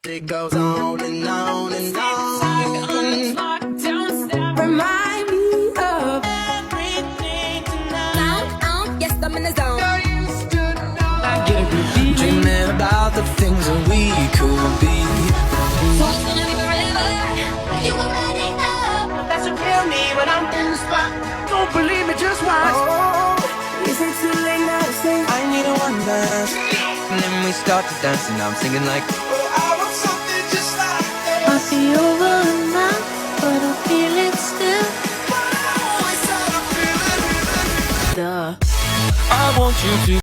It goes on and on and on. Remind me of Everything tonight. yes, I'm in the zone. Dreaming about the things that we could be. So it's gonna be forever. You already know. That's what tell me when I'm in the spot. Don't believe me, just watch. Oh, is it too late now to say I need a one dance. And then we start to dance and I'm singing like, oh, I want something just like that. Might be over now, but I feel it still. Oh, it's how I feel it. Duh. I want you to